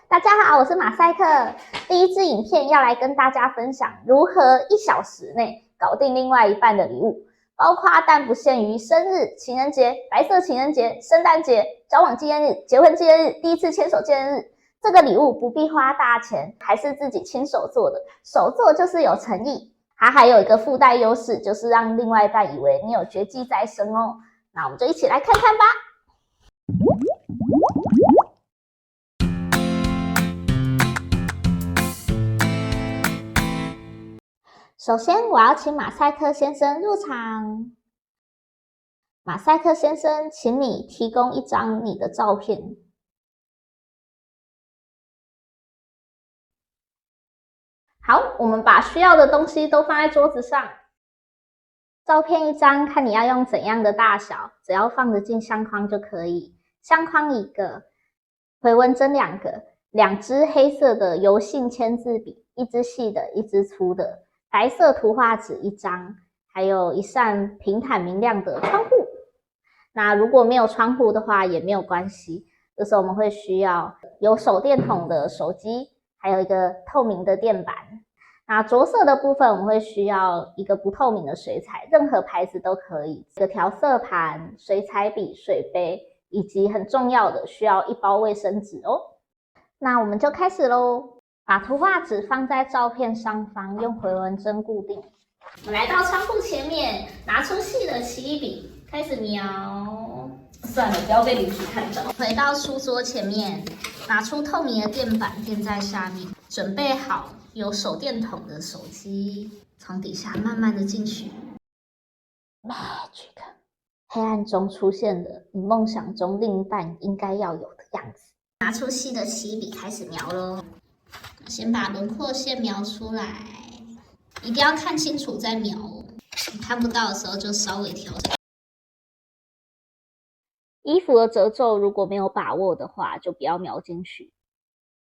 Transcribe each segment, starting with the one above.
大家好，我是马赛克。第一支影片要来跟大家分享如何1小时内搞定另外一半的礼物，包括但不限于生日、情人节、白色情人节、圣诞节、交往纪念日、结婚纪念日、第一次牵手纪念日。这个礼物不必花大钱，还是自己亲手做的，手做就是有诚意。它还有一个附带优势，就是让另外一半以为你有绝技在身哦。那我们就一起来看看吧。首先，我要请马赛克先生入场。马赛克先生，请你提供一张你的照片。好，我们把需要的东西都放在桌子上。照片一张，看你要用怎样的大小，只要放得进相框就可以。相框1个，回纹针2个，2支黑色的油性签字笔，1支细的，1支粗的，白色图画纸1张，还有一扇平坦明亮的窗户。那如果没有窗户的话也没有关系，这时候我们会需要有手电筒的手机，还有一个透明的垫板。那着色的部分我们会需要一个不透明的水彩，任何牌子都可以，一个调色盘、水彩笔、水杯，以及很重要的需要1包卫生纸哦。那我们就开始咯，把图画纸放在照片上方，用回纹针固定。我们来到窗户前面，拿出细的奇异笔，开始描。算了，不要被邻居看到。回到书桌前面，拿出透明的垫板垫在下面，准备好有手电筒的手机，从底下慢慢的进去。Magic， 黑暗中出现了你梦想中另一半应该要有的样子。拿出细的奇异笔开始描咯。先把轮廓线描出来，一定要看清楚再描哦。你看不到的时候就稍微调整。衣服的褶皱如果没有把握的话，就不要描进去，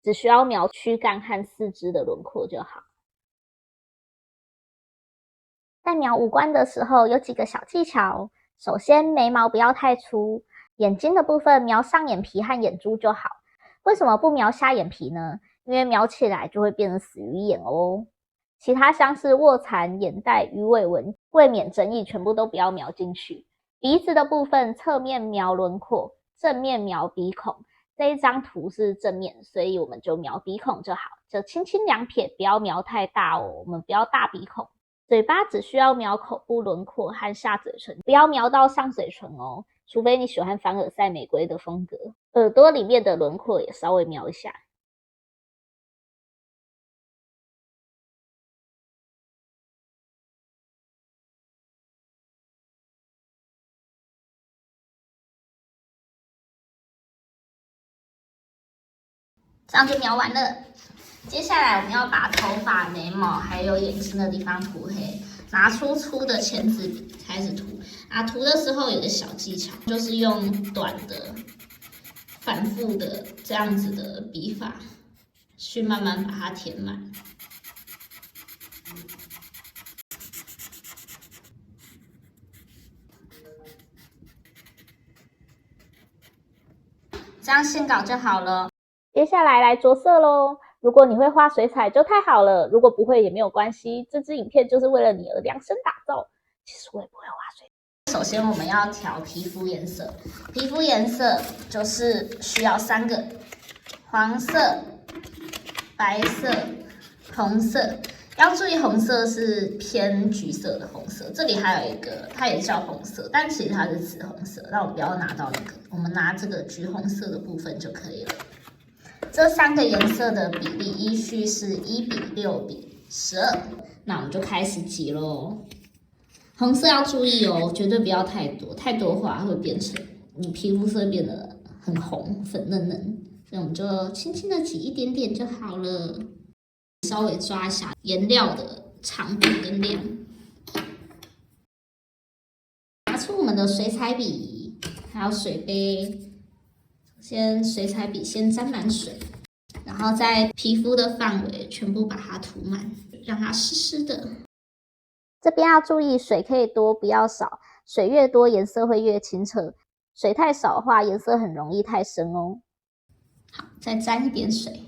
只需要描躯干和4肢的轮廓就好。在描五官的时候有几个小技巧。首先，眉毛不要太粗，眼睛的部分描上眼皮和眼珠就好。为什么不描下眼皮呢？因为描起来就会变成死鱼眼哦。其他像是卧蚕、眼袋、鱼尾纹，为免争议，全部都不要描进去。鼻子的部分，侧面描轮廓，正面描鼻孔。这一张图是正面，所以我们就描鼻孔就好，就轻轻2撇，不要描太大哦，我们不要大鼻孔。嘴巴只需要描口部轮廓和下嘴唇，不要描到上嘴唇哦，除非你喜欢凡尔赛玫瑰的风格。耳朵里面的轮廓也稍微描一下。这样就描完了。接下来我们要把头发、眉毛还有眼睛的地方涂黑，拿出粗的签字笔开始涂。涂的时候有个小技巧，就是用短的、反复的这样子的笔法，去慢慢把它填满。这样线稿就好了。接下来来着色咯。如果你会画水彩就太好了，如果不会也没有关系，这支影片就是为了你而量身打造。其实我也不会画水彩。首先我们要调皮肤颜色，皮肤颜色就是需要3个：黄色、白色、红色。要注意红色是偏橘色的红色，这里还有一个，它也叫红色，但其实它是紫红色。那我们不要拿到那个，我们拿这个橘红色的部分就可以了。这3个颜色的比例依序是1:6:12。那我们就开始挤咯。红色要注意哦，绝对不要太多，太多的话会变成你皮肤色变得很红、粉嫩嫩。所以我们就轻轻的挤一点点就好了。稍微抓一下颜料的长度跟量。拿出我们的水彩笔，还有水杯。先水彩笔先沾满水，然后在皮肤的范围全部把它涂满，让它湿湿的。这边要注意水可以多不要少，水越多颜色会越清澈，水太少的话颜色很容易太深哦。好，再沾一点水，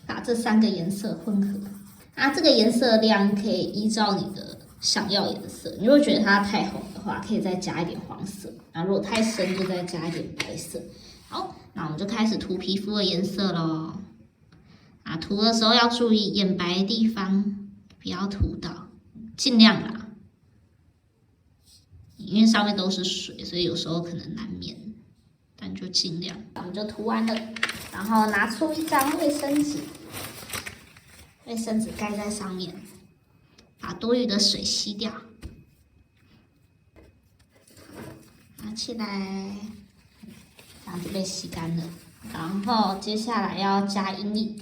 把这3个颜色混合。这个颜色量可以依照你的想要颜色。你如果觉得它太红的话，可以再加一点黄色。如果太深，就再加一点白色。好，那我们就开始涂皮肤的颜色咯。涂的时候要注意眼白的地方不要涂到，尽量啦。因为上面都是水，所以有时候可能难免，但就尽量。我们就涂完了，然后拿出一张卫生纸，卫生纸盖在上面，把多余的水吸掉。拿起来，这样就被吸干了。然后接下来要加阴影，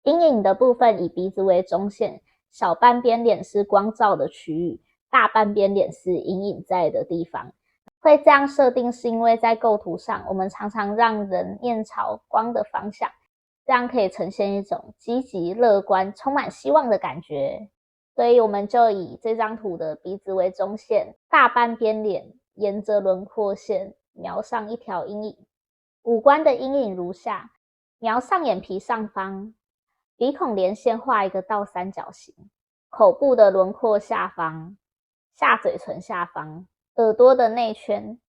阴影的部分以鼻子为中线，小半边脸是光照的区域，大半边脸是阴影在的地方。会这样设定是因为在构图上，我们常常让人面朝光的方向，这样可以呈现一种积极、乐观、充满希望的感觉。所以我们就以这张图的鼻子为中线，大半边脸沿着轮廓线描上一条阴影。五官的阴影如下：描上眼皮上方，鼻孔连线画一个倒三角形，口部的轮廓下方，下嘴唇下方，耳朵的内圈，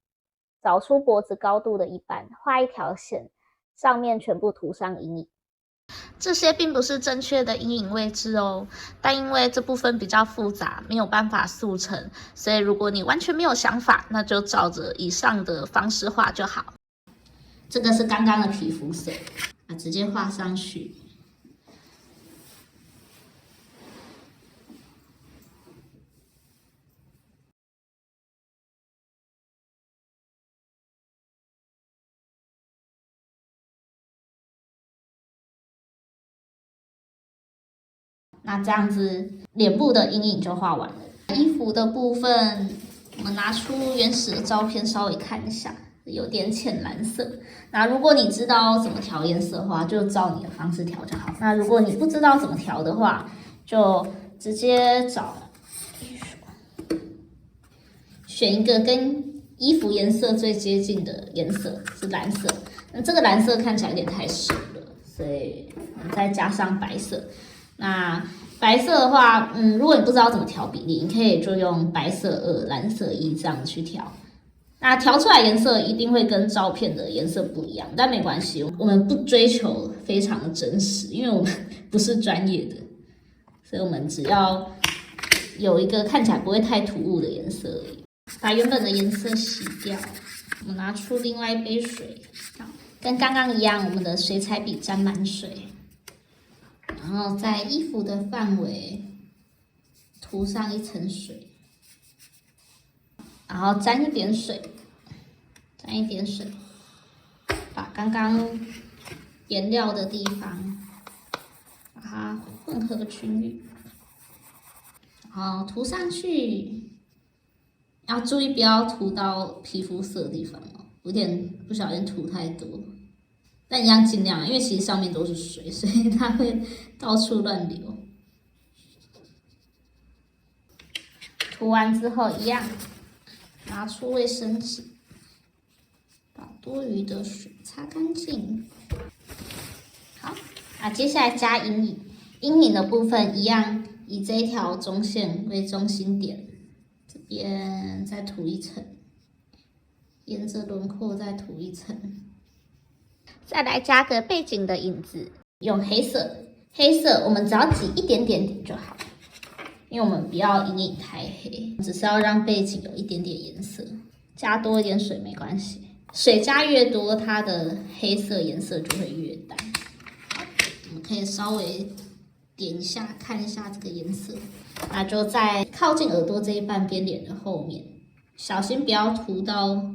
找出脖子高度的一半，画一条线，上面全部涂上阴影。这些并不是正确的阴影位置哦，但因为这部分比较复杂，没有办法速成，所以如果你完全没有想法，那就照着以上的方式画就好。这个是刚刚的皮肤色，直接画上去。那这样子，脸部的阴影就画完了。衣服的部分，我们拿出原始的照片稍微看一下，有点浅蓝色。那如果你知道怎么调颜色的话，就照你的方式调就好。那如果你不知道怎么调的话，就直接选一个跟衣服颜色最接近的颜色，是蓝色。那这个蓝色看起来有点太深了，所以我们再加上白色。那白色的话，如果你不知道怎么调比例，你可以就用白色2、蓝色1这样去调。那调出来颜色一定会跟照片的颜色不一样，但没关系，我们不追求非常的真实，因为我们不是专业的，所以我们只要有一个看起来不会太突兀的颜色而已。把原本的颜色洗掉，我们拿出另外一杯水，跟刚刚一样，我们的水彩笔沾满水。然后在衣服的范围涂上一层水，然后沾一点水，把刚刚颜料的地方把它混合均匀，然后涂上去。要注意不要涂到皮肤色的地方哦，有点不小心涂太多。但一样尽量，因为其实上面都是水，所以它会到处乱流。涂完之后一样，拿出卫生纸，把多余的水擦干净。好，接下来加阴影。阴影的部分一样，以这一条中线为中心点，这边再涂一层，沿着轮廓再涂一层。再来加个背景的影子，用黑色。黑色我们只要挤一点点点就好，因为我们不要阴影太黑，只是要让背景有一点点颜色。加多一点水没关系，水加越多，它的黑色颜色就会越淡。我们可以稍微点一下，看一下这个颜色。那就在靠近耳朵这一半边脸的后面，小心不要涂到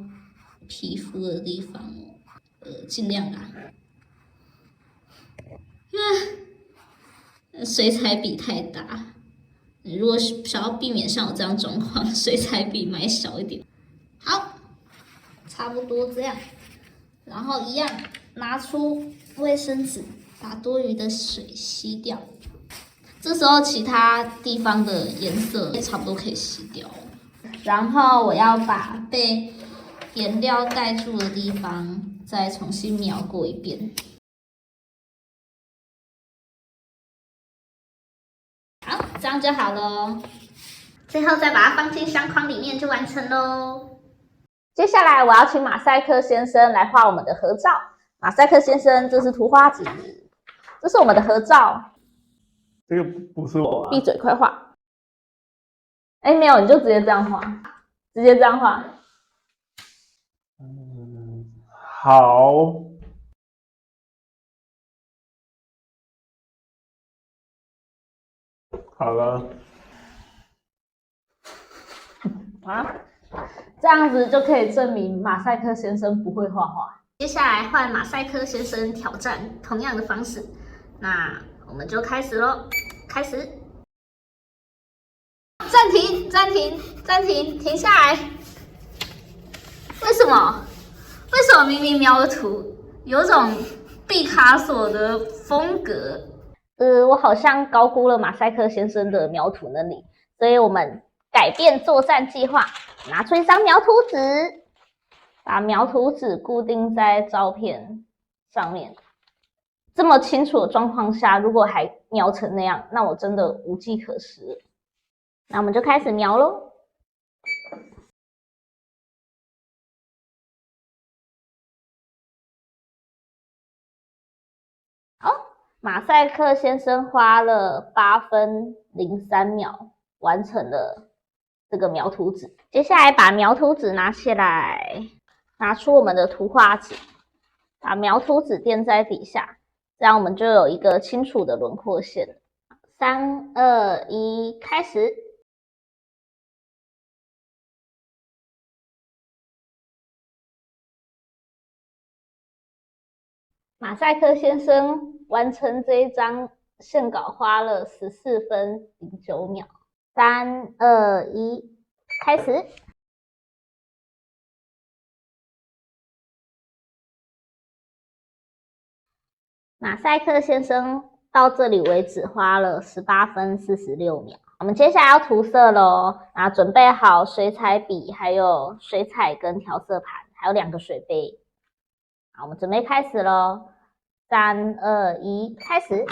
皮肤的地方哦。尽量啦，水彩笔太大，如果想要避免像我这样状况，水彩笔买小一点。好，差不多这样，然后一样拿出卫生纸，把多余的水吸掉。这时候其他地方的颜色也差不多可以吸掉。然后我要把被颜料盖住的地方再重新描过一遍。好，这样就好咯。最后再把它放进相框里面就完成咯。接下来我要请马赛克先生来画我们的合照。马赛克先生，这是图画纸，这是我们的合照。这个不是我啊。闭嘴，快画。哎，没有，你就直接这样画，直接这样画。好。好了。啊，这样子就可以证明马赛克先生不会画画。接下来换马赛克先生挑战同样的方式，那我们就开始咯。开始，暂停，暂停，暂停，停下来。为什么？为什么明明描的图有种毕卡索的风格？我好像高估了马赛克先生的描图能力，所以我们改变作战计划，拿出一张描图纸，把描图纸固定在照片上面。这么清楚的状况下，如果还描成那样，那我真的无计可施。那我们就开始描咯。马赛克先生花了8分03秒完成了这个描图纸。接下来把描图纸拿起来，拿出我们的图画纸，把描图纸垫在底下，这样我们就有一个清楚的轮廓线。3、2、1，开始。马赛克先生完成这一张线稿花了14分09秒。3、2、1，开始。马赛克先生到这里为止花了18分46秒。我们接下来要涂色咯，准备好水彩笔，还有水彩跟调色盘，还有2个水杯。好，我们准备开始咯。3、2、1，开始。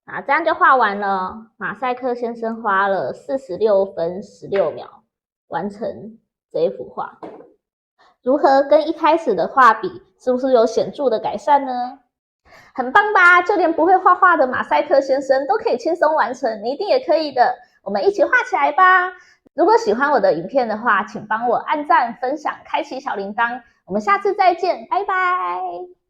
好，这样就画完了。马赛克先生花了46分16秒完成这一幅画。如何跟一开始的画比，是不是有显著的改善呢？很棒吧，就连不会画画的马赛克先生都可以轻松完成，你一定也可以的。我们一起画起来吧。如果喜欢我的影片的话，请帮我按赞、分享、开启小铃铛。我们下次再见，拜拜。